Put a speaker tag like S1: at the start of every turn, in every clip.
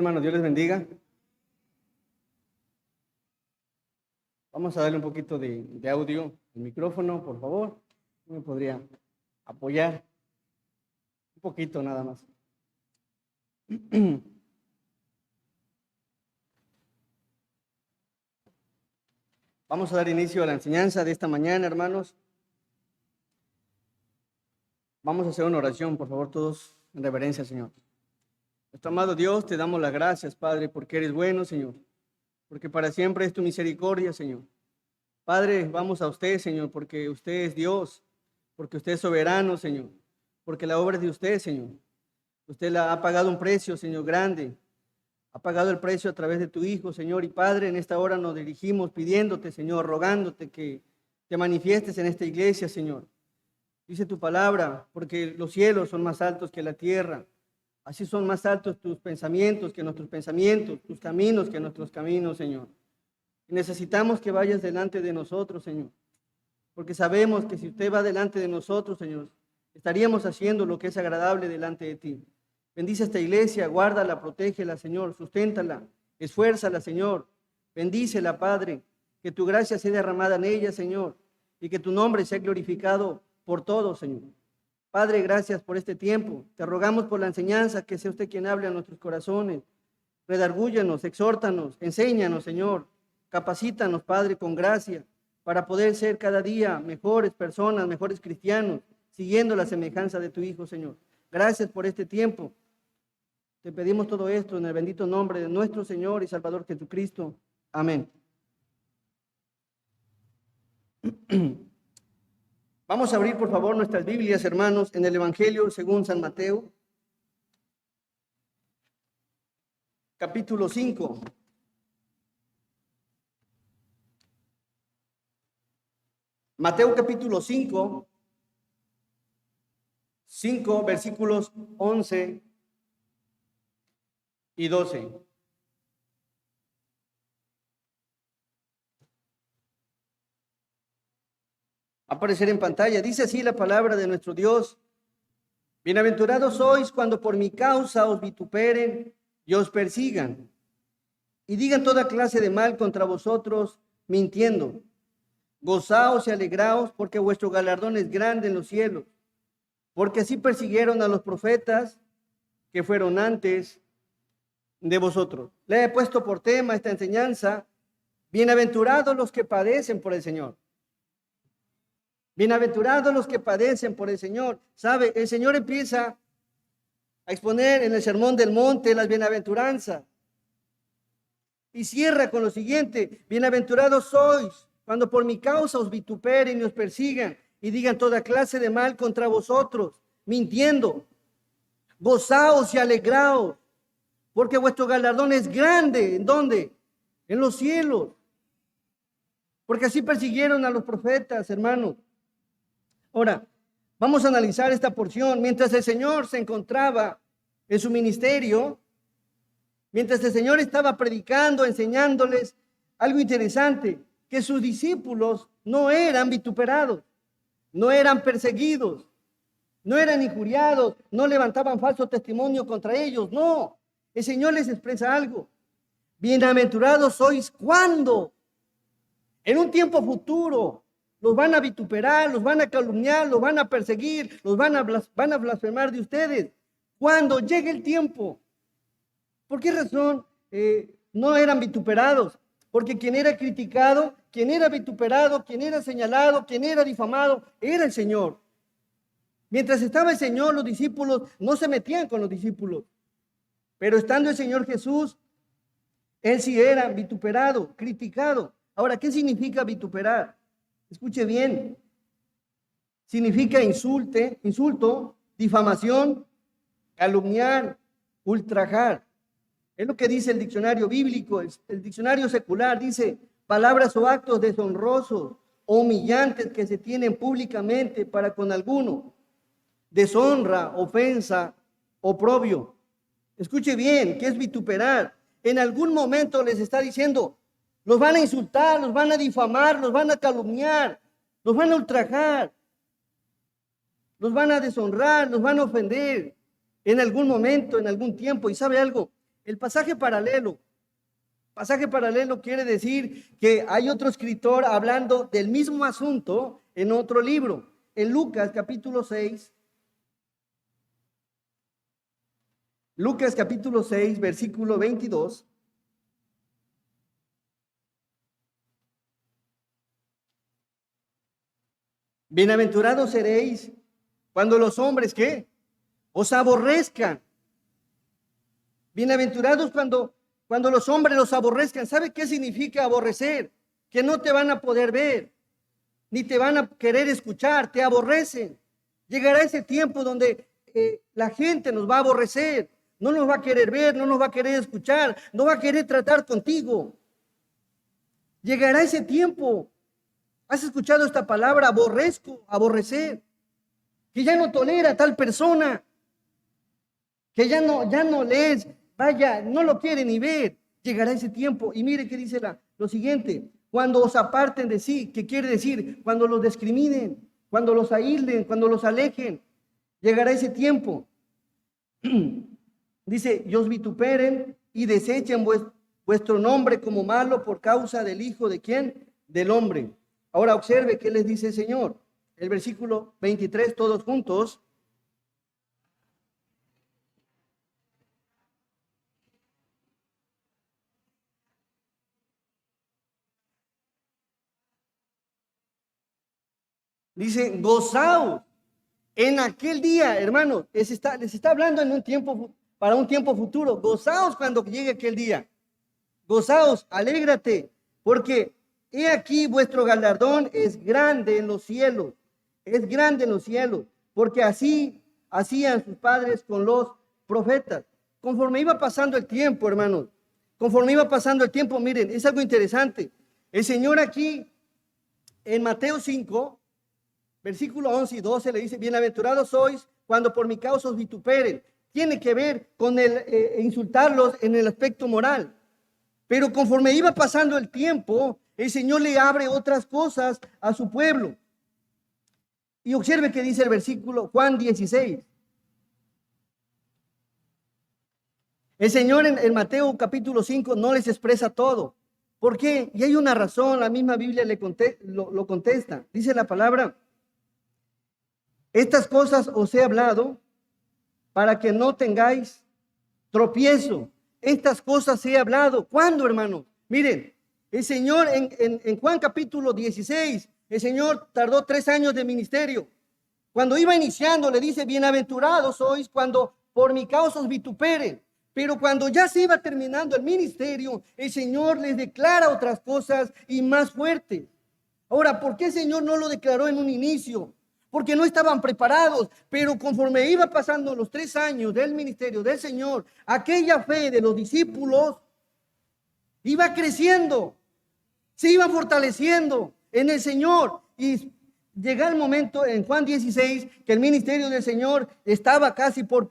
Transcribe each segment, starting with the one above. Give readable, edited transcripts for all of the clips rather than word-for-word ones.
S1: Hermanos, Dios les bendiga. Vamos a darle un poquito de audio al micrófono, por favor. ¿Me podría apoyar? Un poquito nada más. Vamos a dar inicio a la enseñanza de esta mañana, hermanos. Vamos a hacer una oración, por favor, todos en reverencia, Señor. Nuestro amado Dios, te damos las gracias, Padre, porque eres bueno, Señor. Porque para siempre es tu misericordia, Señor. Padre, vamos a usted, Señor, porque usted es Dios, porque usted es soberano, Señor, porque la obra es de usted, Señor. Usted la ha pagado un precio, Señor, grande. Ha pagado el precio a través de tu Hijo, Señor. Y Padre, en esta hora nos dirigimos pidiéndote, Señor, rogándote que te manifiestes en esta iglesia, Señor. Dice tu palabra, porque los cielos son más altos que la tierra. Así son más altos tus pensamientos que nuestros pensamientos, tus caminos que nuestros caminos, Señor. Y necesitamos que vayas delante de nosotros, Señor. Porque sabemos que si usted va delante de nosotros, Señor, estaríamos haciendo lo que es agradable delante de ti. Bendice esta iglesia, guárdala, protégela, Señor, susténtala, esfuérzala, Señor. Bendícela, Padre, que tu gracia sea derramada en ella, Señor, y que tu nombre sea glorificado por todos, Señor. Padre, gracias por este tiempo. Te rogamos por la enseñanza, que sea usted quien hable a nuestros corazones. Redargúyenos, exhórtanos, enséñanos, Señor. Capacítanos, Padre, con gracia, para poder ser cada día mejores personas, mejores cristianos, siguiendo la semejanza de tu Hijo, Señor. Gracias por este tiempo. Te pedimos todo esto en el bendito nombre de nuestro Señor y Salvador Jesucristo. Amén. Vamos a abrir, por favor, nuestras Biblias, hermanos, en el Evangelio según San Mateo, capítulo 5. Mateo capítulo 5, versículos 11 y 12. Va a aparecer en pantalla. Dice así la palabra de nuestro Dios. Bienaventurados sois cuando por mi causa os vituperen y os persigan, y digan toda clase de mal contra vosotros, mintiendo. Gozaos y alegraos, porque vuestro galardón es grande en los cielos, porque así persiguieron a los profetas que fueron antes de vosotros. Le he puesto por tema esta enseñanza: bienaventurados los que padecen por el Señor. Bienaventurados los que padecen por el Señor. ¿Sabe? El Señor empieza a exponer en el Sermón del Monte las bienaventuranzas y cierra con lo siguiente: bienaventurados sois cuando por mi causa os vituperen y os persigan y digan toda clase de mal contra vosotros, mintiendo. Gozaos y alegraos, porque vuestro galardón es grande. ¿En dónde? En los cielos. Porque así persiguieron a los profetas, hermanos. Ahora, vamos a analizar esta porción. Mientras el Señor se encontraba en su ministerio, mientras el Señor estaba predicando, enseñándoles algo interesante, que sus discípulos no eran vituperados, no eran perseguidos, no eran injuriados, no levantaban falso testimonio contra ellos. No, el Señor les expresa algo. Bienaventurados sois cuando, en un tiempo futuro, los van a vituperar, los van a calumniar, los van a perseguir, los van a blasfemar de ustedes. Cuando llegue el tiempo. ¿Por qué razón no eran vituperados? Porque quien era criticado, quien era vituperado, quien era señalado, quien era difamado, era el Señor. Mientras estaba el Señor, los discípulos no se metían con los discípulos. Pero estando el Señor Jesús, Él sí era vituperado, criticado. Ahora, ¿qué significa vituperar? Escuche bien. Significa insulto, difamación, calumniar, ultrajar. Es lo que dice el diccionario bíblico. El diccionario secular dice: palabras o actos deshonrosos o humillantes que se tienen públicamente para con alguno. Deshonra, ofensa, oprobio. Escuche bien, ¿qué es vituperar? En algún momento les está diciendo: los van a insultar, los van a difamar, los van a calumniar, los van a ultrajar, los van a deshonrar, los van a ofender en algún momento, en algún tiempo. ¿Y sabe algo? El pasaje paralelo quiere decir que hay otro escritor hablando del mismo asunto en otro libro. En Lucas capítulo 6, versículo 22. Bienaventurados seréis cuando los hombres, ¿qué? Os aborrezcan. Bienaventurados cuando los hombres los aborrezcan. ¿Sabe qué significa aborrecer? Que no te van a poder ver, ni te van a querer escuchar, te aborrecen. Llegará ese tiempo donde la gente nos va a aborrecer, no nos va a querer ver, no nos va a querer escuchar, no va a querer tratar contigo. Llegará ese tiempo. ¿Has escuchado esta palabra? Aborrezco, aborrecer. Que ya no tolera a tal persona, que ya no lees, vaya, no lo quiere ni ver. Llegará ese tiempo. Y mire qué dice lo siguiente: cuando os aparten de sí, ¿qué quiere decir? Cuando los discriminen, cuando los aíslen, cuando los alejen. Llegará ese tiempo. Dice, y os vituperen y desechen vuestro nombre como malo por causa del Hijo de ¿quién? Del hombre. Ahora observe qué les dice el Señor. El versículo 23, todos juntos. Dice, gozaos en aquel día, hermanos. Les está hablando en un tiempo, para un tiempo futuro. Gozaos cuando llegue aquel día. Gozaos, alégrate, porque he aquí vuestro galardón es grande en los cielos. Es grande en los cielos, porque así hacían sus padres con los profetas. Conforme iba pasando el tiempo, hermanos, conforme iba pasando el tiempo, miren, es algo interesante. El Señor aquí, en Mateo 5, versículo 11 y 12, le dice, bienaventurados sois cuando por mi causa os vituperen. Tiene que ver con el insultarlos en el aspecto moral. Pero conforme iba pasando el tiempo, el Señor le abre otras cosas a su pueblo. Y observe que dice el versículo Juan 16. El Señor en Mateo capítulo 5 no les expresa todo. ¿Por qué? Y hay una razón, la misma Biblia lo contesta. Dice la palabra, estas cosas os he hablado para que no tengáis tropiezo. Estas cosas he hablado. ¿Cuándo, hermano? Miren, el Señor en Juan capítulo 16, el Señor tardó 3 años de ministerio. Cuando iba iniciando, le dice, bienaventurados sois cuando por mi causa os vituperen. Pero cuando ya se iba terminando el ministerio, el Señor les declara otras cosas y más fuertes. Ahora, ¿por qué el Señor no lo declaró en un inicio? Porque no estaban preparados, pero conforme iba pasando los 3 años del ministerio del Señor, aquella fe de los discípulos iba creciendo, se iba fortaleciendo en el Señor. Y llega el momento en Juan 16 que el ministerio del Señor estaba casi por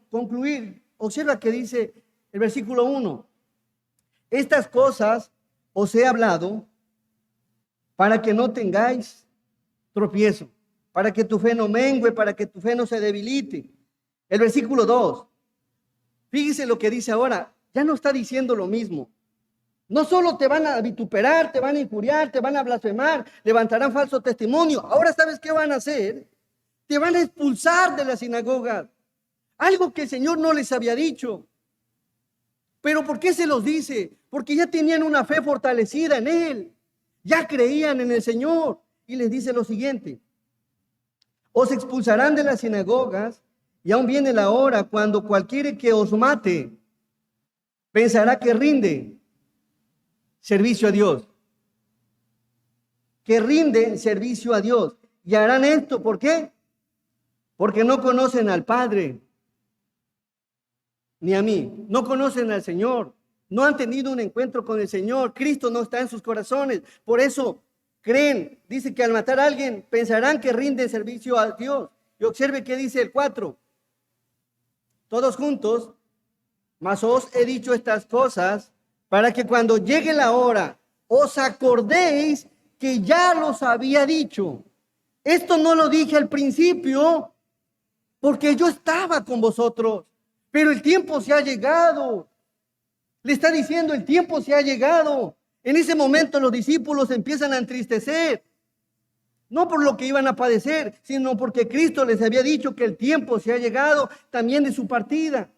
S1: concluir. Observa que dice el versículo 1. Estas cosas os he hablado para que no tengáis tropiezo, para que tu fe no mengue, para que tu fe no se debilite. El versículo 2. Fíjese lo que dice ahora. Ya no está diciendo lo mismo. No solo te van a vituperar, te van a injuriar, te van a blasfemar, levantarán falso testimonio. Ahora, ¿sabes qué van a hacer? Te van a expulsar de la sinagoga. Algo que el Señor no les había dicho. ¿Pero por qué se los dice? Porque ya tenían una fe fortalecida en Él. Ya creían en el Señor. Y les dice lo siguiente. Os expulsarán de las sinagogas y aún viene la hora cuando cualquiera que os mate pensará que rinde servicio a Dios. Que rinde servicio a Dios. Y harán esto, ¿por qué? Porque no conocen al Padre ni a mí. No conocen al Señor. No han tenido un encuentro con el Señor. Cristo no está en sus corazones. Por eso creen, dice que al matar a alguien pensarán que rinde servicio a Dios. Y observe qué dice el 4. Todos juntos, mas os he dicho estas cosas para que cuando llegue la hora os acordéis que ya los había dicho. Esto no lo dije al principio porque yo estaba con vosotros, pero el tiempo se ha llegado Le está diciendo, el tiempo se ha llegado. En ese momento los discípulos empiezan a entristecer. No por lo que iban a padecer, sino porque Cristo les había dicho que el tiempo se ha llegado también de su partida.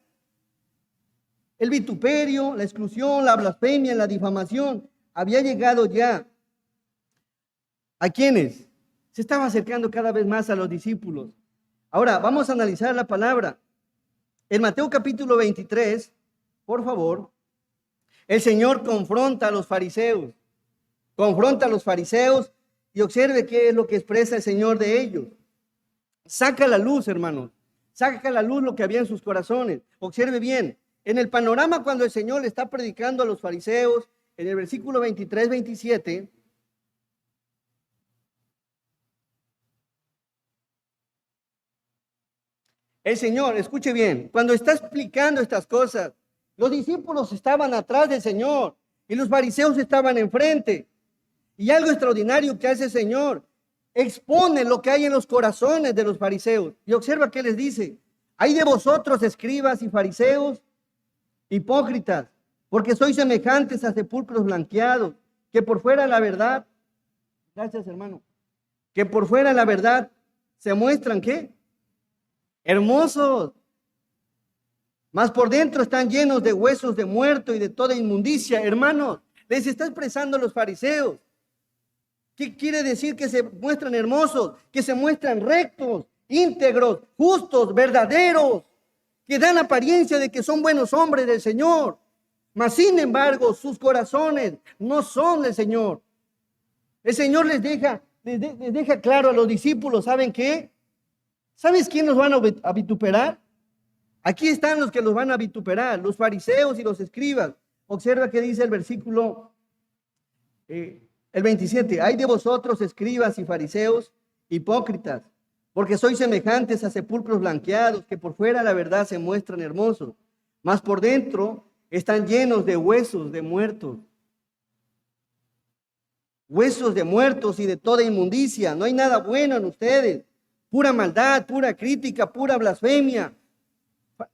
S1: El vituperio, la exclusión, la blasfemia, la difamación, había llegado ya. ¿A quiénes? Se estaba acercando cada vez más a los discípulos. Ahora, vamos a analizar la palabra. En Mateo capítulo 23, por favor, el Señor confronta a los fariseos. Confronta a los fariseos y observe qué es lo que expresa el Señor de ellos. Saca la luz, hermanos. Saca la luz lo que había en sus corazones. Observe bien. En el panorama cuando el Señor le está predicando a los fariseos, en el versículo 23, 27, el Señor, escuche bien, cuando está explicando estas cosas, los discípulos estaban atrás del Señor y los fariseos estaban enfrente. Y algo extraordinario que hace el Señor, expone lo que hay en los corazones de los fariseos. Y observa qué les dice. Hay de vosotros, escribas y fariseos, hipócritas, porque sois semejantes a sepulcros blanqueados, que por fuera la verdad, gracias hermano, que por fuera la verdad se muestran, ¿qué? Hermosos, mas por dentro están llenos de huesos de muerto y de toda inmundicia. Hermanos, les está expresando los fariseos. ¿Qué quiere decir que se muestran hermosos? Que se muestran rectos, íntegros, justos, verdaderos, que dan apariencia de que son buenos hombres del Señor. Mas sin embargo, sus corazones no son del Señor. El Señor les deja claro a los discípulos, ¿saben qué? ¿Sabes quién los van a vituperar? Aquí están los que los van a vituperar, los fariseos y los escribas. Observa que dice el versículo el 27. Hay de vosotros, escribas y fariseos, hipócritas, porque sois semejantes a sepulcros blanqueados, que por fuera la verdad se muestran hermosos, mas por dentro están llenos de huesos de muertos. Huesos de muertos y de toda inmundicia. No hay nada bueno en ustedes. Pura maldad, pura crítica, pura blasfemia.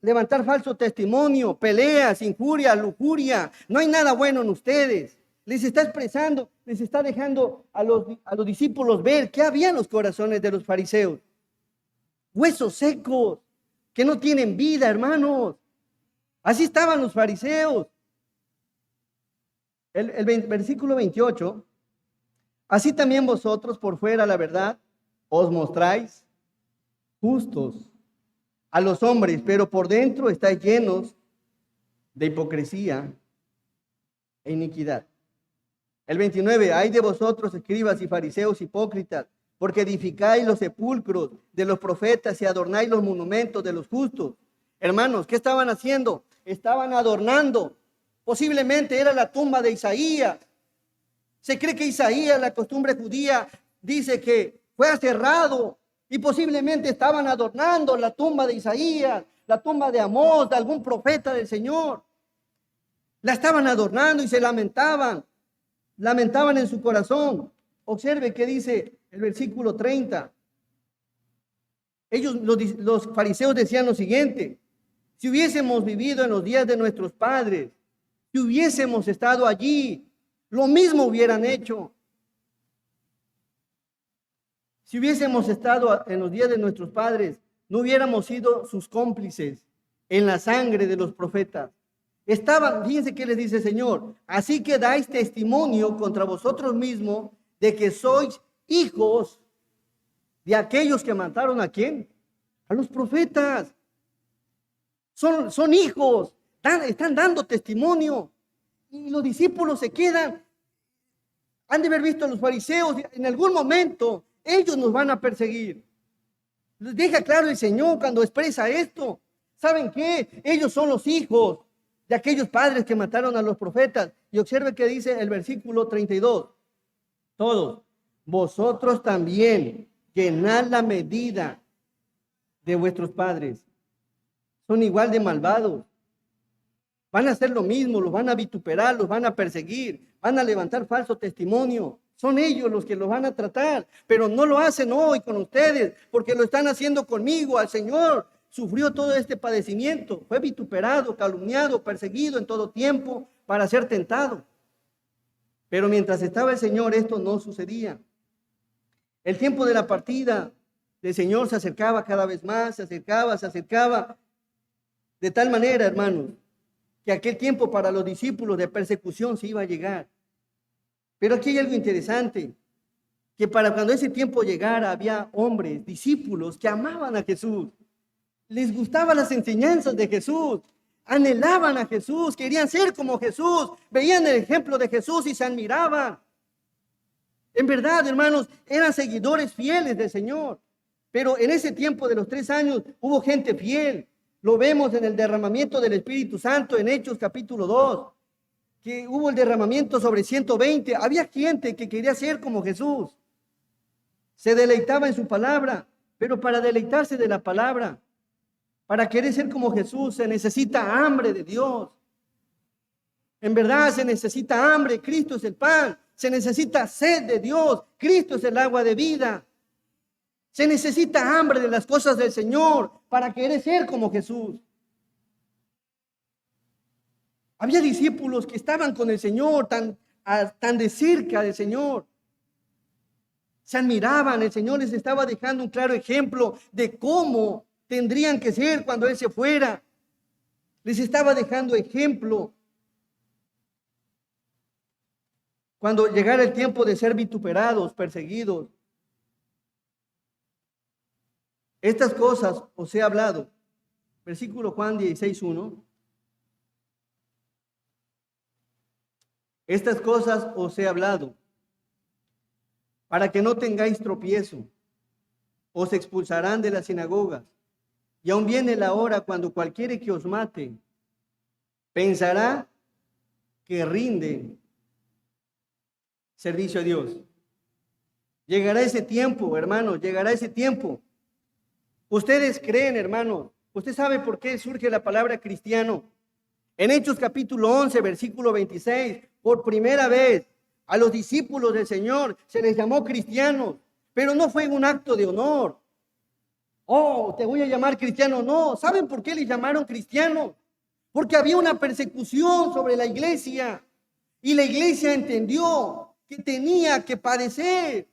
S1: Levantar falso testimonio, peleas, injuria, lujuria. No hay nada bueno en ustedes. Les está expresando, les está dejando a los discípulos ver qué había en los corazones de los fariseos. Huesos secos, que no tienen vida, hermanos. Así estaban los fariseos. El versículo 28. Así también vosotros por fuera, la verdad, os mostráis justos a los hombres, pero por dentro estáis llenos de hipocresía e iniquidad. El 29, hay de vosotros, escribas y fariseos hipócritas, porque edificáis los sepulcros de los profetas y adornáis los monumentos de los justos. Hermanos, ¿qué estaban haciendo? Estaban adornando. Posiblemente era la tumba de Isaías. Se cree que Isaías, la costumbre judía, dice que fue aserrado y posiblemente estaban adornando la tumba de Isaías, la tumba de Amós, de algún profeta del Señor. La estaban adornando y se lamentaban en su corazón. Observe qué dice el versículo 30. Ellos, los fariseos, decían lo siguiente: si hubiésemos vivido en los días de nuestros padres, si hubiésemos estado allí, lo mismo hubieran hecho. Si hubiésemos estado en los días de nuestros padres, no hubiéramos sido sus cómplices en la sangre de los profetas. Fíjense qué les dice el Señor: así que dais testimonio contra vosotros mismos de que sois hijos de aquellos que mataron ¿a quién? A los profetas. Son hijos, están dando testimonio. Y los discípulos se quedan. Han de haber visto a los fariseos, en algún momento ellos nos van a perseguir. Les deja claro el Señor cuando expresa esto. ¿Saben qué? Ellos son los hijos de aquellos padres que mataron a los profetas. Y observe que dice el versículo 32. Todos, vosotros también llenad la medida de vuestros padres. Son igual de malvados. Van a hacer lo mismo, los van a vituperar, los van a perseguir, van a levantar falso testimonio. Son ellos los que los van a tratar, pero no lo hacen hoy con ustedes, porque lo están haciendo conmigo, al Señor. sufrió todo este padecimiento, fue vituperado, calumniado, perseguido en todo tiempo para ser tentado. Pero mientras estaba el Señor, esto no sucedía. El tiempo de la partida del Señor se acercaba cada vez más, se acercaba, de tal manera, hermanos, que aquel tiempo para los discípulos de persecución se iba a llegar. Pero aquí hay algo interesante, que para cuando ese tiempo llegara había hombres, discípulos que amaban a Jesús, les gustaban las enseñanzas de Jesús, anhelaban a Jesús, querían ser como Jesús, veían el ejemplo de Jesús y se admiraban. En verdad, hermanos, eran seguidores fieles del Señor. Pero en ese tiempo de los 3 años hubo gente fiel. Lo vemos en el derramamiento del Espíritu Santo en Hechos capítulo 2, que hubo el derramamiento sobre 120. Había gente que quería ser como Jesús. Se deleitaba en su palabra, pero para deleitarse de la palabra, para querer ser como Jesús, se necesita hambre de Dios. En verdad se necesita hambre, Cristo es el pan. Se necesita sed de Dios, Cristo es el agua de vida. Se necesita hambre de las cosas del Señor para querer ser como Jesús. Había discípulos que estaban con el Señor, tan de cerca del Señor. Se admiraban, el Señor les estaba dejando un claro ejemplo de cómo tendrían que ser cuando Él se fuera. Les estaba dejando ejemplo. Cuando llegara el tiempo de ser vituperados, perseguidos. Estas cosas os he hablado. Versículo Juan 16:1. Estas cosas os he hablado para que no tengáis tropiezo. Os expulsarán de las sinagogas. Y aún viene la hora cuando cualquiera que os mate pensará que rinde servicio a Dios. Llegará ese tiempo, hermanos, llegará ese tiempo. Ustedes creen, hermanos, usted sabe por qué surge la palabra cristiano. En Hechos capítulo 11, versículo 26, por primera vez a los discípulos del Señor se les llamó cristianos, pero no fue un acto de honor. Oh, te voy a llamar cristiano. No, ¿saben por qué les llamaron cristianos? Porque había una persecución sobre la iglesia y la iglesia entendió que tenía que padecer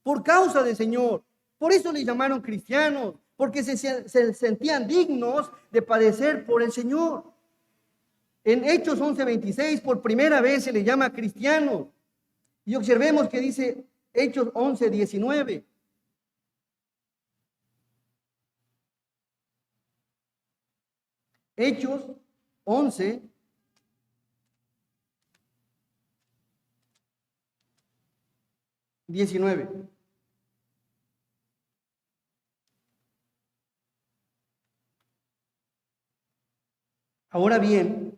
S1: por causa del Señor. Por eso les llamaron cristianos, porque se sentían dignos de padecer por el Señor. En Hechos 11:26, por primera vez se les llama cristianos. Y observemos que dice Hechos 11:19. Hechos 11. Ahora bien,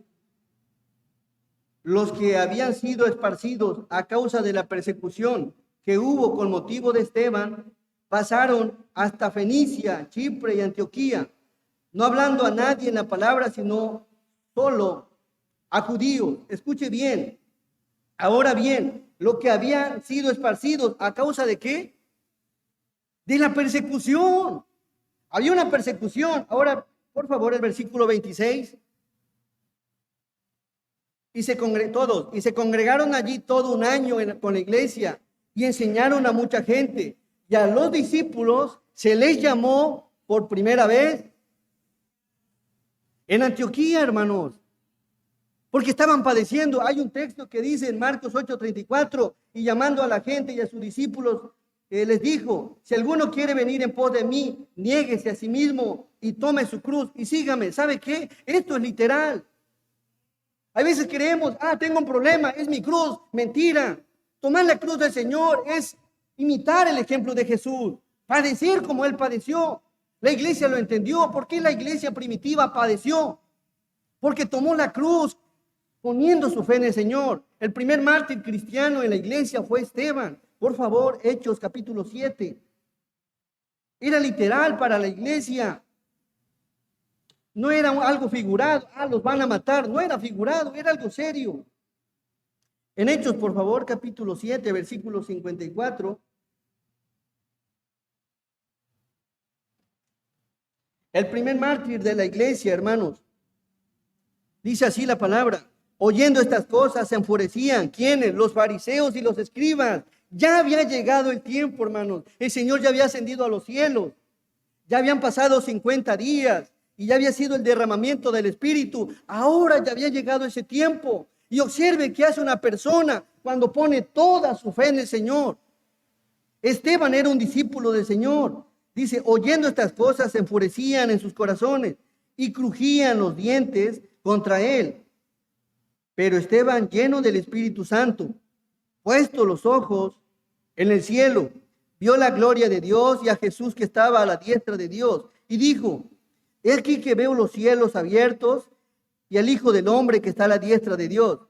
S1: los que habían sido esparcidos a causa de la persecución que hubo con motivo de Esteban, pasaron hasta Fenicia, Chipre y Antioquía, no hablando a nadie en la palabra, sino solo a judíos. Escuche bien. Ahora bien, los que habían sido esparcidos a causa de ¿qué? De la persecución. Había una persecución. Ahora, por favor, el versículo 26. Y se congregaron allí todo un año con la iglesia y enseñaron a mucha gente. Y a los discípulos se les llamó por primera vez en Antioquía, hermanos, porque estaban padeciendo. Hay un texto que dice en Marcos 8:34, y llamando a la gente y a sus discípulos, les dijo: si alguno quiere venir en pos de mí, niéguese a sí mismo y tome su cruz y sígame. ¿Sabe qué? Esto es literal. A veces creemos, tengo un problema, es mi cruz. Mentira. Tomar la cruz del Señor es imitar el ejemplo de Jesús, padecer como Él padeció. La iglesia lo entendió. ¿Por qué la iglesia primitiva padeció? Porque tomó la cruz poniendo su fe en el Señor. El primer mártir cristiano en la iglesia fue Esteban. Por favor, Hechos capítulo 7. Era literal para la iglesia. No era algo figurado. Los van a matar. No era figurado, era algo serio. En Hechos, por favor, capítulo 7, versículo 54. El primer mártir de la iglesia, hermanos. Dice así la palabra. Oyendo estas cosas se enfurecían. ¿Quiénes? Los fariseos y los escribas. Ya había llegado el tiempo, hermanos. El Señor ya había ascendido a los cielos. Ya habían pasado 50 días y ya había sido el derramamiento del Espíritu. Ahora ya había llegado ese tiempo. Y observe qué hace una persona cuando pone toda su fe en el Señor. Esteban era un discípulo del Señor. Dice, oyendo estas cosas se enfurecían en sus corazones y crujían los dientes contra él. Pero Esteban, lleno del Espíritu Santo, puesto los ojos en el cielo, vio la gloria de Dios y a Jesús que estaba a la diestra de Dios. Y dijo, he aquí que veo los cielos abiertos y al Hijo del Hombre que está a la diestra de Dios.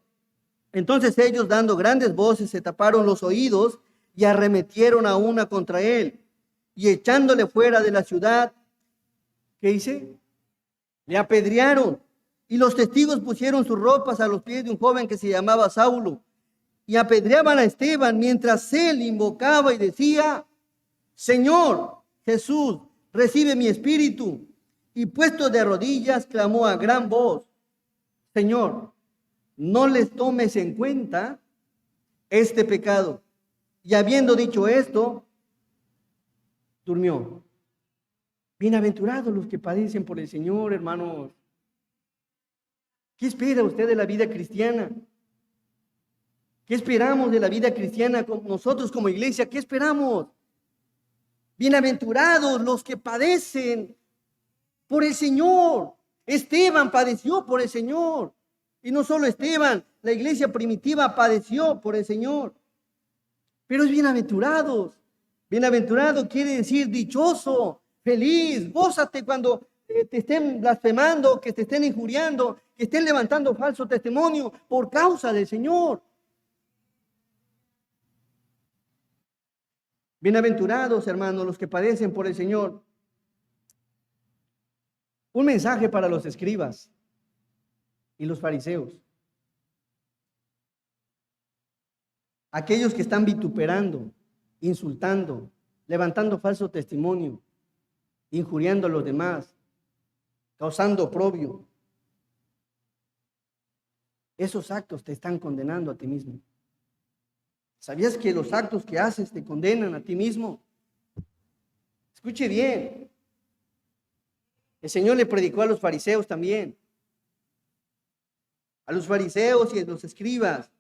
S1: Entonces ellos, dando grandes voces, se taparon los oídos y arremetieron a una contra él. Y echándole fuera de la ciudad, ¿qué dice? Le apedrearon. Y los testigos pusieron sus ropas a los pies de un joven que se llamaba Saulo. Y apedreaban a Esteban mientras él invocaba y decía, Señor Jesús, recibe mi espíritu. Y puesto de rodillas, clamó a gran voz, Señor, no les tomes en cuenta este pecado. Y habiendo dicho esto, durmió. Bienaventurados los que padecen por el Señor, hermanos. ¿Qué espera usted de la vida cristiana? ¿Qué esperamos de la vida cristiana nosotros como iglesia? ¿Qué esperamos? Bienaventurados los que padecen por el Señor. Esteban padeció por el Señor. Y no solo Esteban, la iglesia primitiva padeció por el Señor. Pero es bienaventurados. Bienaventurado quiere decir dichoso, feliz, gózate cuando te estén blasfemando, que te estén injuriando, que estén levantando falso testimonio por causa del Señor. Bienaventurados, hermanos, los que padecen por el Señor. Un mensaje para los escribas y los fariseos. Aquellos que están vituperando, insultando, levantando falso testimonio, injuriando a los demás, causando oprobio. Esos actos te están condenando a ti mismo. ¿Sabías que los actos que haces te condenan a ti mismo? Escuche bien. El Señor le predicó a los fariseos también. A los fariseos y a los escribas.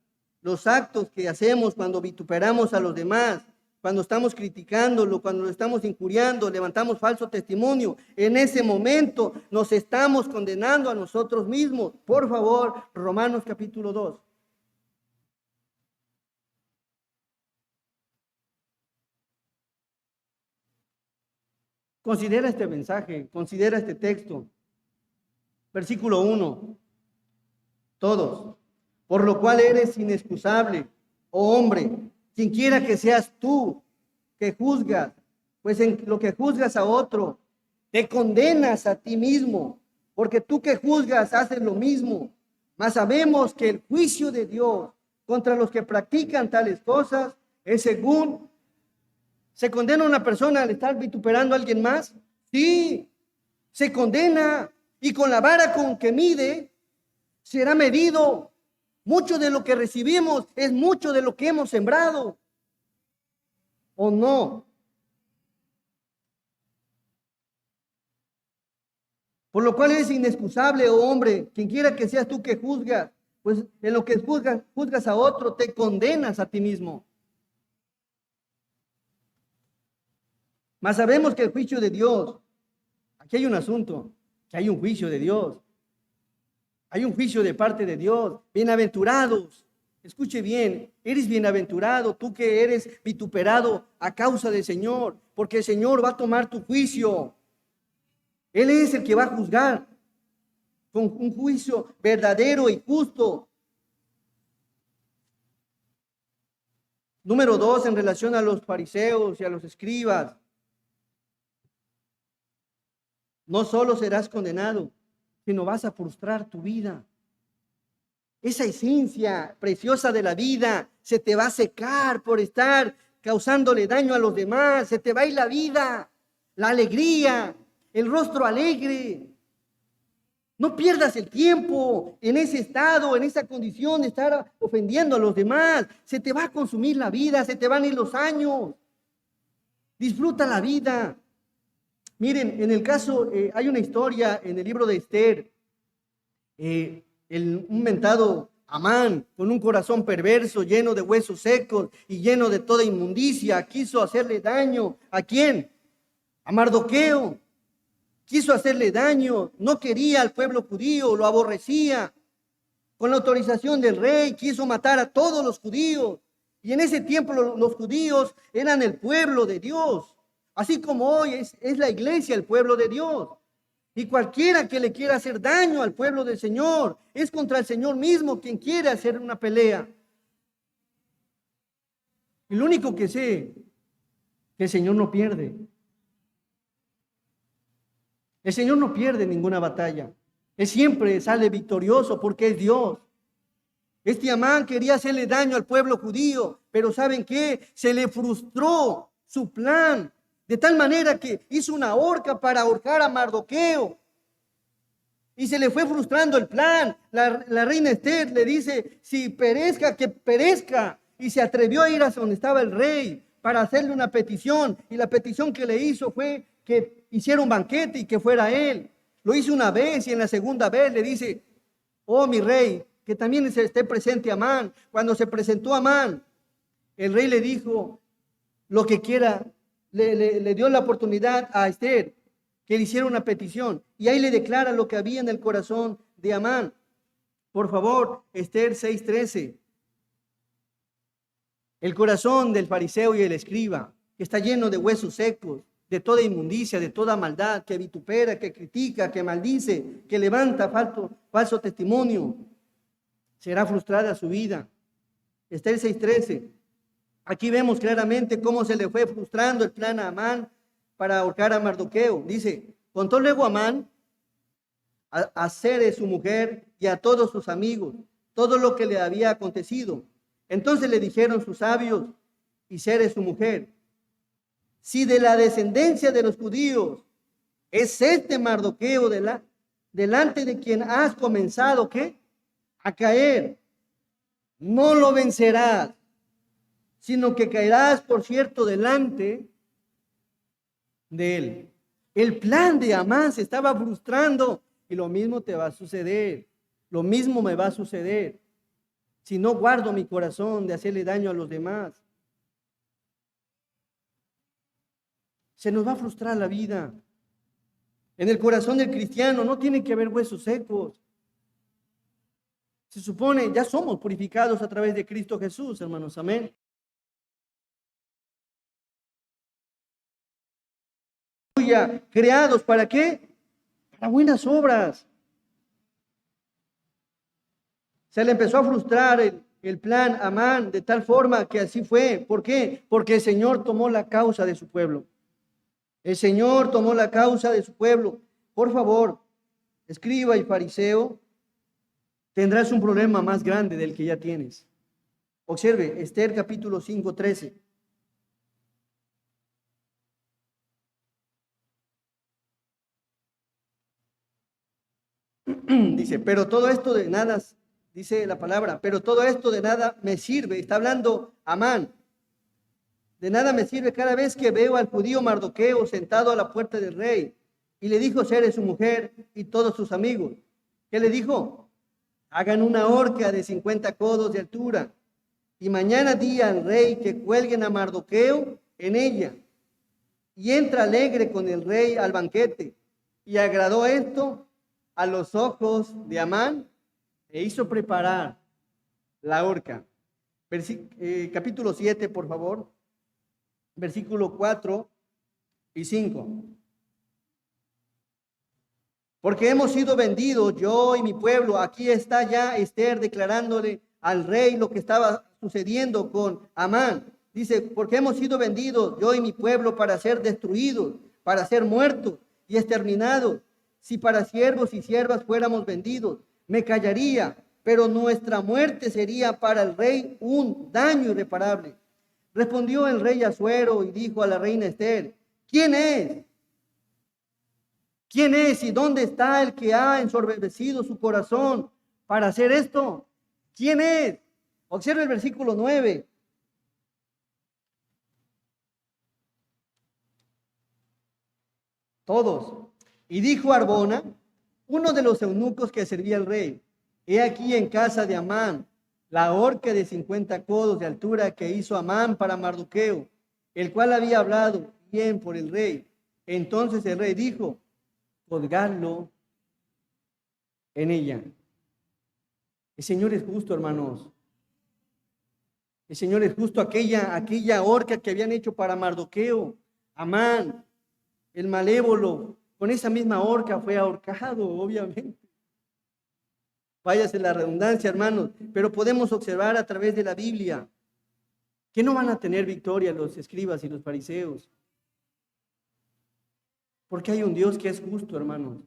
S1: Los actos que hacemos cuando vituperamos a los demás, cuando estamos criticándolo, cuando lo estamos injuriando, levantamos falso testimonio, en ese momento nos estamos condenando a nosotros mismos. Por favor, Romanos capítulo 2. Considera este mensaje, considera este texto. Versículo 1. Todos. Por lo cual eres inexcusable, oh hombre, quien quiera que seas tú, que juzgas, pues en lo que juzgas a otro, te condenas a ti mismo, porque tú que juzgas haces lo mismo. Mas sabemos que el juicio de Dios contra los que practican tales cosas es según. ¿Se condena a una persona al estar vituperando a alguien más? Sí, se condena, y con la vara con que mide será medido. Mucho de lo que recibimos es mucho de lo que hemos sembrado. ¿O no? Por lo cual eres inexcusable, oh hombre, quien quiera que seas tú que juzgas, pues en lo que juzgas a otro, te condenas a ti mismo. Mas sabemos que el juicio de Dios, aquí hay un asunto, que hay un juicio de Dios. Hay un juicio de parte de Dios. Bienaventurados. Escuche bien, eres bienaventurado, tú que eres vituperado a causa del Señor, porque el Señor va a tomar tu juicio. Él es el que va a juzgar con un juicio verdadero y justo. Número 2, en relación a los fariseos y a los escribas. No solo serás condenado, sino vas a frustrar tu vida. Esa esencia preciosa de la vida se te va a secar por estar causándole daño a los demás. Se te va a ir la vida, la alegría, el rostro alegre. No pierdas el tiempo en ese estado, en esa condición de estar ofendiendo a los demás. Se te va a consumir la vida, se te van a ir los años. Disfruta la vida. Miren, en el caso, hay una historia en el libro de Esther. Un mentado Amán, con un corazón perverso, lleno de huesos secos y lleno de toda inmundicia, quiso hacerle daño. ¿A quién? A Mardoqueo. Quiso hacerle daño, no quería al pueblo judío, lo aborrecía. Con la autorización del rey quiso matar a todos los judíos. Y en ese tiempo los judíos eran el pueblo de Dios. Así como hoy es la iglesia el pueblo de Dios. Y cualquiera que le quiera hacer daño al pueblo del Señor es contra el Señor mismo quien quiere hacer una pelea. Y lo único que sé, que el Señor no pierde. El Señor no pierde ninguna batalla. Él siempre sale victorioso porque es Dios. Este Amán quería hacerle daño al pueblo judío, pero ¿saben qué? Se le frustró su plan, de tal manera que hizo una horca para ahorcar a Mardoqueo. Y se le fue frustrando el plan. La reina Esther le dice, si perezca, que perezca. Y se atrevió a ir hasta donde estaba el rey para hacerle una petición. Y la petición que le hizo fue que hiciera un banquete y que fuera él. Lo hizo una vez y en la segunda vez le dice, oh mi rey, que también esté presente Amán. Cuando se presentó Amán, el rey le dijo lo que quiera, le dio la oportunidad a Esther que le hiciera una petición. Y ahí le declara lo que había en el corazón de Amán. Por favor, Esther 6:13. El corazón del fariseo y el escriba, que está lleno de huesos secos, de toda inmundicia, de toda maldad, que vitupera, que critica, que maldice, que levanta falso testimonio, será frustrada su vida. Esther 6:13. Aquí vemos claramente cómo se le fue frustrando el plan a Amán para ahorcar a Mardoqueo. Dice, contó luego Amán a Zeres su mujer y a todos sus amigos todo lo que le había acontecido. Entonces le dijeron sus sabios y Zeres su mujer, si de la descendencia de los judíos es este Mardoqueo delante de quien has comenzado, ¿qué? A caer, no lo vencerás, sino que caerás, por cierto, delante de él. El plan de Amán se estaba frustrando y lo mismo te va a suceder. Lo mismo me va a suceder si no guardo mi corazón de hacerle daño a los demás. Se nos va a frustrar la vida. En el corazón del cristiano no tiene que haber huesos secos. Se supone, ya somos purificados a través de Cristo Jesús, hermanos, amén. Creados, ¿para qué? Para buenas obras. Se le empezó a frustrar el plan a Amán de tal forma que así fue. ¿Por qué? Porque el Señor tomó la causa de su pueblo. El Señor tomó la causa de su pueblo. Por favor, escriba y fariseo, tendrás un problema más grande del que ya tienes. Observe, Esther capítulo 5:13. Dice, pero todo esto de nada, dice la palabra, pero todo esto de nada me sirve. Está hablando Amán. De nada me sirve cada vez que veo al judío Mardoqueo sentado a la puerta del rey. Y le dijo Zeres su mujer y todos sus amigos. ¿Qué le dijo? Hagan una horca de 50 codos de altura. Y mañana di al rey que cuelguen a Mardoqueo en ella. Y entra alegre con el rey al banquete. Y agradó esto a los ojos de Amán e hizo preparar la horca. Capítulo 7, por favor. Versículo 4 y 5. Porque hemos sido vendidos, yo y mi pueblo. Aquí está ya Esther declarándole al rey lo que estaba sucediendo con Amán. Dice, porque hemos sido vendidos, yo y mi pueblo, para ser destruidos, para ser muertos y exterminados. Si para siervos y siervas fuéramos vendidos, me callaría, pero nuestra muerte sería para el rey un daño irreparable. Respondió el rey Asuero y dijo a la reina Esther, ¿quién es? ¿Quién es y dónde está el que ha ensoberbecido su corazón para hacer esto? ¿Quién es? Observe el versículo 9. Todos. Y dijo Arbona, uno de los eunucos que servía al rey: he aquí en casa de Amán la horca de 50 codos de altura que hizo Amán para Mardoqueo, el cual había hablado bien por el rey. Entonces el rey dijo: colgadlo en ella. El Señor es justo, hermanos. El Señor es justo. Aquella horca que habían hecho para Mardoqueo, Amán, el malévolo, con esa misma horca fue ahorcado, obviamente. Váyase la redundancia, hermanos, pero podemos observar a través de la Biblia que no van a tener victoria los escribas y los fariseos. Porque hay un Dios que es justo, hermanos.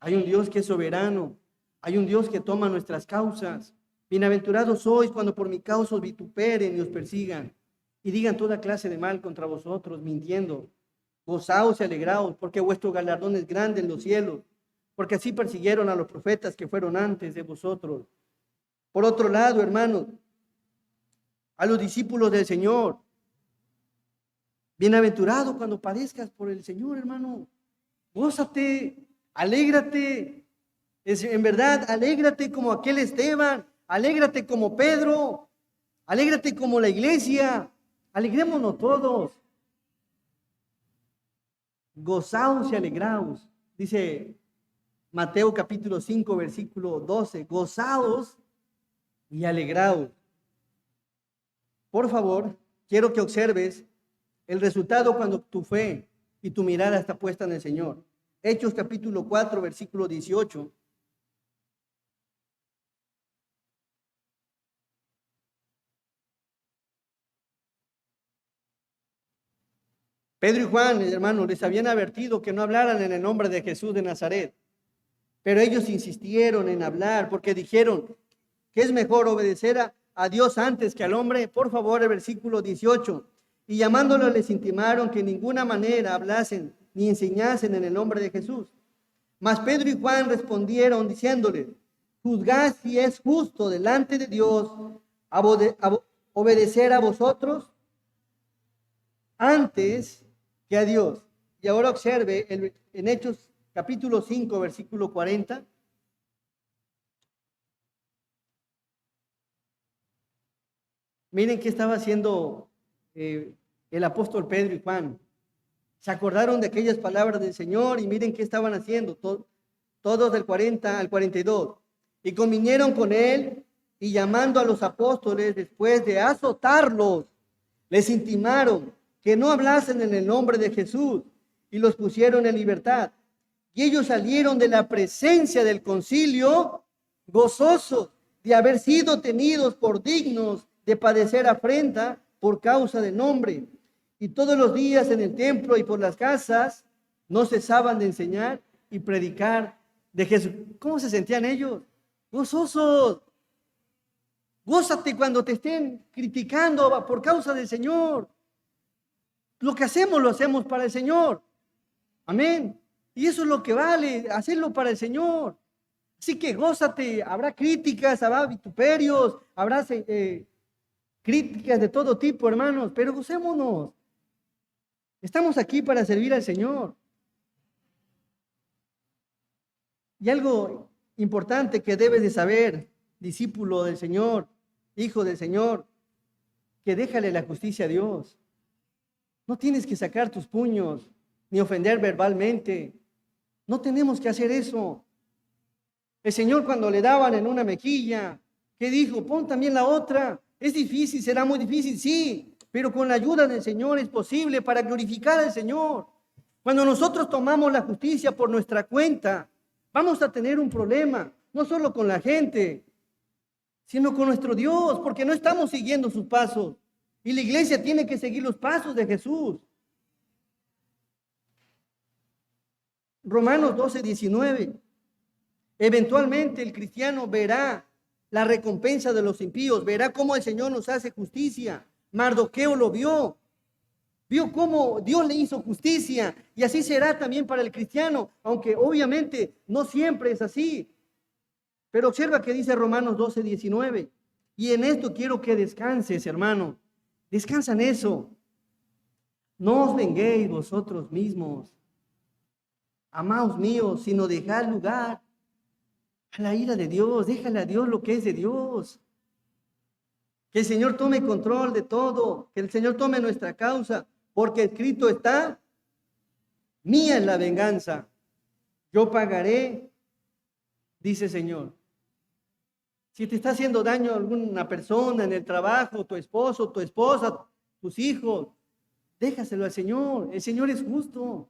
S1: Hay un Dios que es soberano. Hay un Dios que toma nuestras causas. Bienaventurados sois cuando por mi causa os vituperen y os persigan y digan toda clase de mal contra vosotros, mintiendo. Gozaos y alegraos, porque vuestro galardón es grande en los cielos, porque así persiguieron a los profetas que fueron antes de vosotros. Por otro lado, hermanos, a los discípulos del Señor: bienaventurado cuando padezcas por el Señor, hermano. Gózate, alégrate. En verdad, alégrate como aquel Esteban, alégrate como Pedro, alégrate como la iglesia. Alegrémonos todos. Gozaos y alegraos, dice Mateo capítulo 5, versículo 12. Gozaos y alegraos. Por favor, quiero que observes el resultado cuando tu fe y tu mirada está puesta en el Señor. Hechos capítulo 4, versículo 18. Pedro y Juan, hermanos, les habían advertido que no hablaran en el nombre de Jesús de Nazaret. Pero ellos insistieron en hablar porque dijeron que es mejor obedecer a Dios antes que al hombre. Por favor, el versículo 18. Y llamándolos les intimaron que en ninguna manera hablasen ni enseñasen en el nombre de Jesús. Mas Pedro y Juan respondieron diciéndoles: juzgad si es justo delante de Dios obedecer a vosotros antes que a Dios. Y ahora observe en Hechos capítulo 5, versículo 40. Miren qué estaba haciendo el apóstol Pedro y Juan. Se acordaron de aquellas palabras del Señor y miren qué estaban haciendo, todos del 40 al 42. Y convinieron con él y llamando a los apóstoles después de azotarlos, les intimaron que no hablasen en el nombre de Jesús y los pusieron en libertad. Y ellos salieron de la presencia del concilio gozosos de haber sido tenidos por dignos de padecer afrenta por causa del nombre. Y todos los días en el templo y por las casas no cesaban de enseñar y predicar de Jesús. ¿Cómo se sentían ellos? Gozosos. Gózate cuando te estén criticando por causa del Señor. Lo que hacemos lo hacemos para el Señor. Amén. Y eso es lo que vale, hacerlo para el Señor. Así que gózate. Habrá críticas, habrá vituperios, habrá críticas de todo tipo, hermanos, pero gocémonos. Estamos aquí para servir al Señor. Y algo importante que debes de saber, discípulo del Señor, hijo del Señor, que déjale la justicia a Dios. No tienes que sacar tus puños, ni ofender verbalmente. No tenemos que hacer eso. El Señor cuando le daban en una mejilla, ¿qué dijo? Pon también la otra. Es difícil, será muy difícil, sí, pero con la ayuda del Señor es posible para glorificar al Señor. Cuando nosotros tomamos la justicia por nuestra cuenta, vamos a tener un problema, no solo con la gente, sino con nuestro Dios, porque no estamos siguiendo sus pasos. Y la iglesia tiene que seguir los pasos de Jesús. Romanos 12, 19. Eventualmente el cristiano verá la recompensa de los impíos, verá cómo el Señor nos hace justicia. Mardoqueo lo vio. Vio cómo Dios le hizo justicia y así será también para el cristiano, aunque obviamente no siempre es así. Pero observa que dice Romanos 12:19. Y en esto quiero que descanses, hermano. Descansa en eso. No os venguéis vosotros mismos, amados míos, sino dejad lugar a la ira de Dios. Déjale a Dios lo que es de Dios. Que el Señor tome control de todo. Que el Señor tome nuestra causa. Porque escrito está, mía es la venganza. Yo pagaré, dice el Señor. Si te está haciendo daño a alguna persona en el trabajo, tu esposo, tu esposa, tus hijos, déjaselo al Señor. El Señor es justo.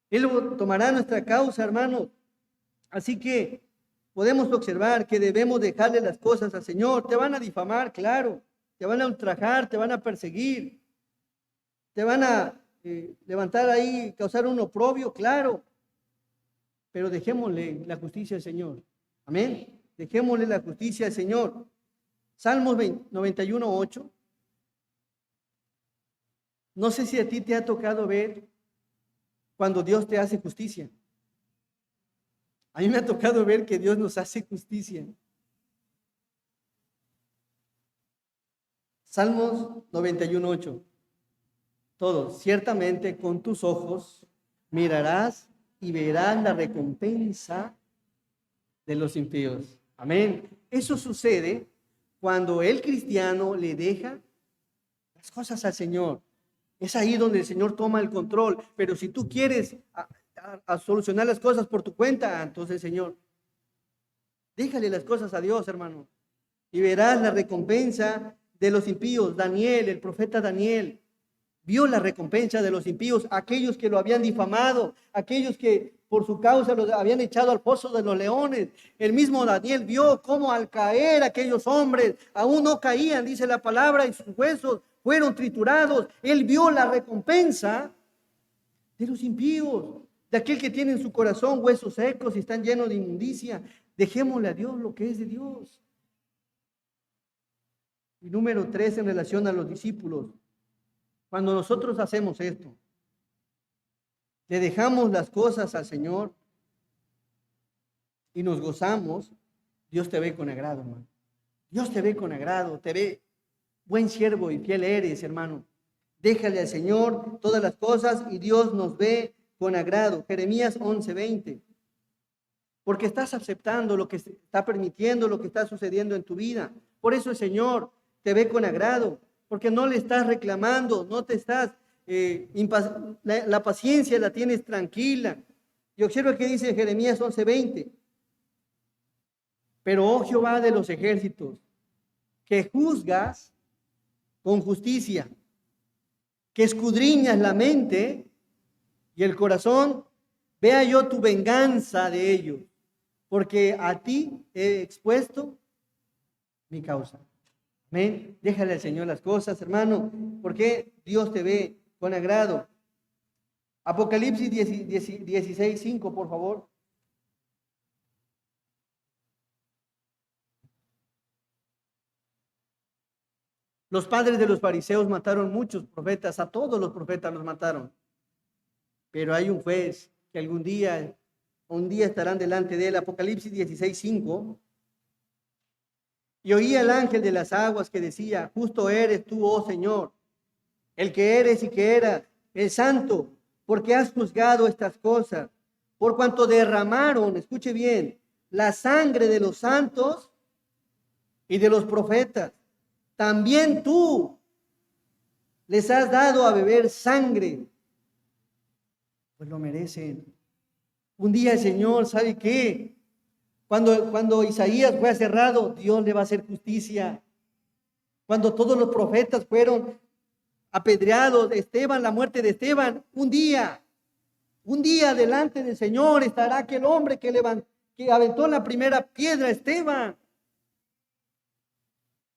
S1: Él tomará nuestra causa, hermanos. Así que podemos observar que debemos dejarle las cosas al Señor. Te van a difamar, claro. Te van a ultrajar, te van a perseguir. Te van a levantar ahí, causar un oprobio, claro. Pero dejémosle la justicia al Señor. Amén. Dejémosle la justicia al Señor. Salmos 91:8. No sé si a ti te ha tocado ver cuando Dios te hace justicia. A mí me ha tocado ver que Dios nos hace justicia. Salmos 91:8. Todos, ciertamente con tus ojos mirarás y verás la recompensa de los impíos. Amén. Eso sucede cuando el cristiano le deja las cosas al Señor. Es ahí donde el Señor toma el control. Pero si tú quieres a solucionar las cosas por tu cuenta, entonces, Señor, déjale las cosas a Dios, hermano. Y verás la recompensa de los impíos. Daniel, el profeta Daniel, vio la recompensa de los impíos, aquellos que lo habían difamado, aquellos que por su causa los habían echado al pozo de los leones. El mismo Daniel vio cómo al caer aquellos hombres aún no caían, dice la palabra, y sus huesos fueron triturados. Él vio la recompensa de los impíos, de aquel que tiene en su corazón huesos secos y están llenos de inmundicia. Dejémosle a Dios lo que es de Dios. Y número 3, en relación a los discípulos. Cuando nosotros hacemos esto, le dejamos las cosas al Señor y nos gozamos, Dios te ve con agrado, hermano. Dios te ve con agrado, te ve buen siervo y fiel eres, hermano. Déjale al Señor todas las cosas y Dios nos ve con agrado. Jeremías 11:20. Porque estás aceptando lo que está permitiendo, lo que está sucediendo en tu vida. Por eso el Señor te ve con agrado, porque no le estás reclamando, no te estás, la paciencia la tienes tranquila. Y observa que dice Jeremías 11:20. Pero, oh Jehová de los ejércitos, que juzgas con justicia, que escudriñas la mente y el corazón, vea yo tu venganza de ellos, porque a ti he expuesto mi causa. Amén. Déjale al Señor las cosas, hermano, porque Dios te ve con agrado. Apocalipsis 16:5, por favor. Los padres de los fariseos mataron muchos profetas, a todos los profetas los mataron. Pero hay un juez que un día estarán delante de él. Apocalipsis 16:5. Y oí al ángel de las aguas que decía: justo eres tú, oh Señor, el que eres y que era, el santo, porque has juzgado estas cosas, por cuanto derramaron, escuche bien, la sangre de los santos y de los profetas. También tú les has dado a beber sangre, pues lo merecen. Un día el Señor, ¿sabe qué? Cuando Isaías fue aserrado, Dios le va a hacer justicia. Cuando todos los profetas fueron apedreados, Esteban, la muerte de Esteban, un día delante del Señor estará aquel hombre que aventó la primera piedra, Esteban.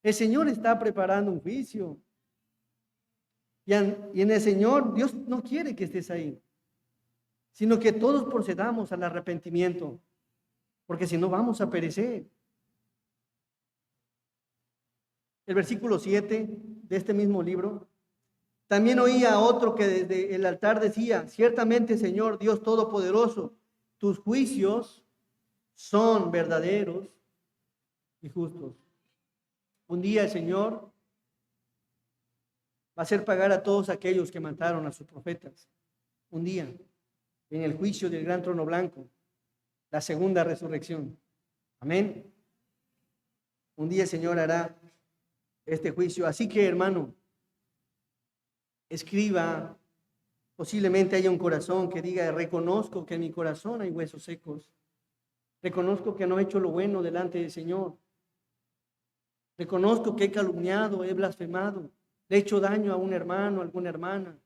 S1: El Señor está preparando un juicio. Y en el Señor, Dios no quiere que estés ahí, sino que todos procedamos al arrepentimiento, porque si no vamos a perecer. El versículo 7 de este mismo libro También oía a otro que desde el altar decía, ciertamente, Señor Dios Todopoderoso, tus juicios son verdaderos y justos. Un día el Señor va a hacer pagar a todos aquellos que mataron a sus profetas. Un día, en el juicio del gran trono blanco, la segunda resurrección. Amén. Un día el Señor hará este juicio. Así que, hermano, escriba, posiblemente haya un corazón que diga, reconozco que en mi corazón hay huesos secos. Reconozco que no he hecho lo bueno delante del Señor. Reconozco que he calumniado, he blasfemado. Le he hecho daño a un hermano, a alguna hermana.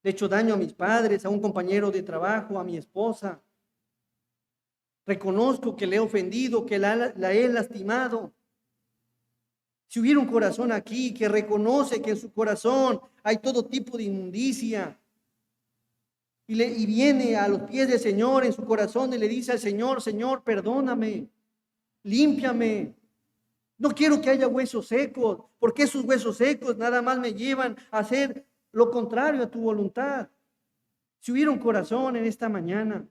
S1: Le he hecho daño a mis padres, a un compañero de trabajo, a mi esposa. Reconozco que le he ofendido, que la he lastimado. Si hubiera un corazón aquí que reconoce que en su corazón hay todo tipo de inmundicia y viene a los pies del Señor en su corazón y le dice al Señor, Señor, perdóname, límpiame. No quiero que haya huesos secos, porque esos huesos secos nada más me llevan a hacer lo contrario a tu voluntad. Si hubiera un corazón en esta mañana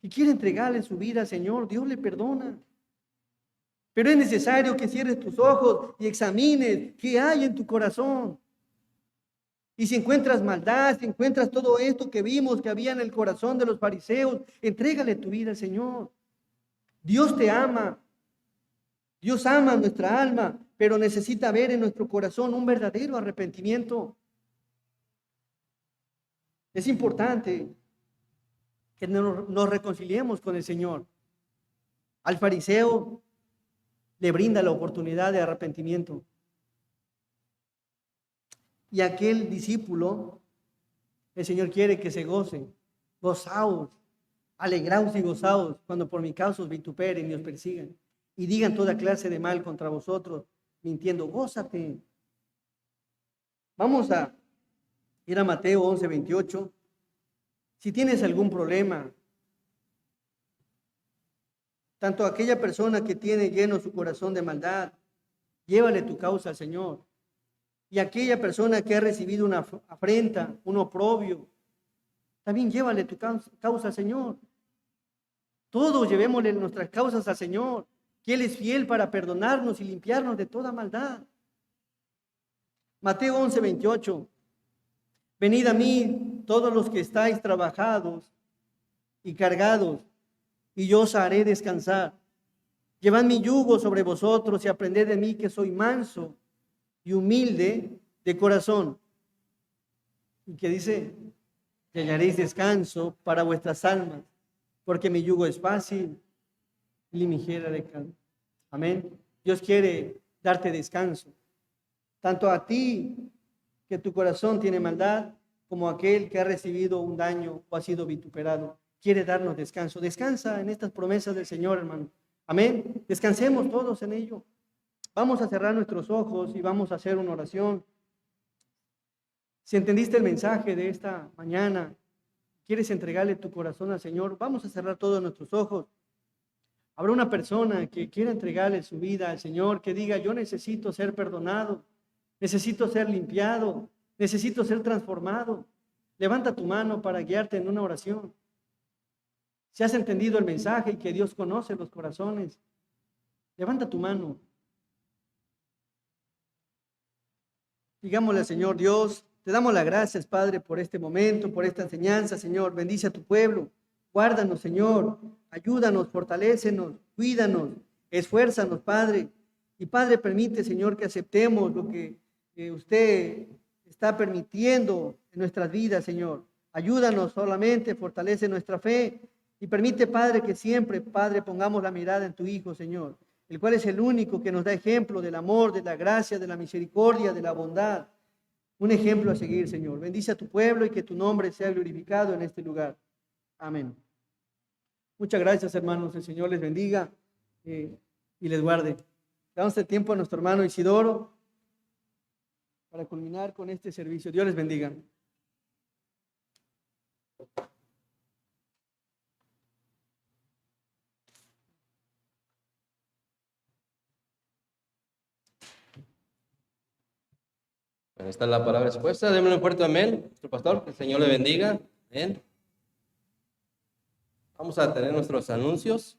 S1: que quiere entregarle su vida al Señor, Dios le perdona. Pero es necesario que cierres tus ojos y examines qué hay en tu corazón. Y si encuentras maldad, si encuentras todo esto que vimos que había en el corazón de los fariseos, entrégale tu vida al Señor. Dios te ama. Dios ama nuestra alma, pero necesita ver en nuestro corazón un verdadero arrepentimiento. Es importante que nos reconciliemos con el Señor. Al fariseo le brinda la oportunidad de arrepentimiento. Y aquel discípulo, el Señor quiere que se gocen, gozaos, alegraos y gozaos cuando por mi causa os vituperen y os persigan y digan toda clase de mal contra vosotros, mintiendo, gózate. Vamos a ir a Mateo 11:28. Si tienes algún problema, tanto aquella persona que tiene lleno su corazón de maldad, llévale tu causa al Señor. Y aquella persona que ha recibido una afrenta, un oprobio, también llévale tu causa al Señor. Todos llevémosle nuestras causas al Señor, que Él es fiel para perdonarnos y limpiarnos de toda maldad. Mateo 11:28. Venid a mí todos los que estáis trabajados y cargados, y yo os haré descansar. Llevad mi yugo sobre vosotros y aprended de mí, que soy manso y humilde de corazón. Y que dice, que hallaréis descanso para vuestras almas, porque mi yugo es fácil y ligera de carga. Amén. Dios quiere darte descanso, tanto a ti que tu corazón tiene maldad, como a aquel que ha recibido un daño o ha sido vituperado. Quiere darnos descanso. Descansa en estas promesas del Señor, hermano. Amén. Descansemos todos en ello. Vamos a cerrar nuestros ojos y vamos a hacer una oración. Si entendiste el mensaje de esta mañana, quieres entregarle tu corazón al Señor, vamos a cerrar todos nuestros ojos. Habrá una persona que quiera entregarle su vida al Señor, que diga, yo necesito ser perdonado, necesito ser limpiado, necesito ser transformado. Levanta tu mano para guiarte en una oración. Si has entendido el mensaje y que Dios conoce los corazones, levanta tu mano. Digámosle al Señor, Dios, te damos las gracias, Padre, por este momento, por esta enseñanza, Señor. Bendice a tu pueblo. Guárdanos, Señor. Ayúdanos, fortalécenos, cuídanos, esfuérzanos, Padre. Y Padre, permite, Señor, que aceptemos lo que usted está permitiendo en nuestras vidas, Señor. Ayúdanos solamente, fortalece nuestra fe. Y permite, Padre, que siempre, Padre, pongamos la mirada en tu Hijo, Señor, el cual es el único que nos da ejemplo del amor, de la gracia, de la misericordia, de la bondad. Un ejemplo a seguir, Señor. Bendice a tu pueblo y que tu nombre sea glorificado en este lugar. Amén. Muchas gracias, hermanos. El Señor les bendiga y les guarde. Damos el tiempo a nuestro hermano Isidoro para culminar con este servicio. Dios les bendiga.
S2: Bueno, esta es la palabra expuesta. Démosle un fuerte amén. Nuestro pastor, que el Señor le bendiga. Amén. Vamos a tener nuestros anuncios.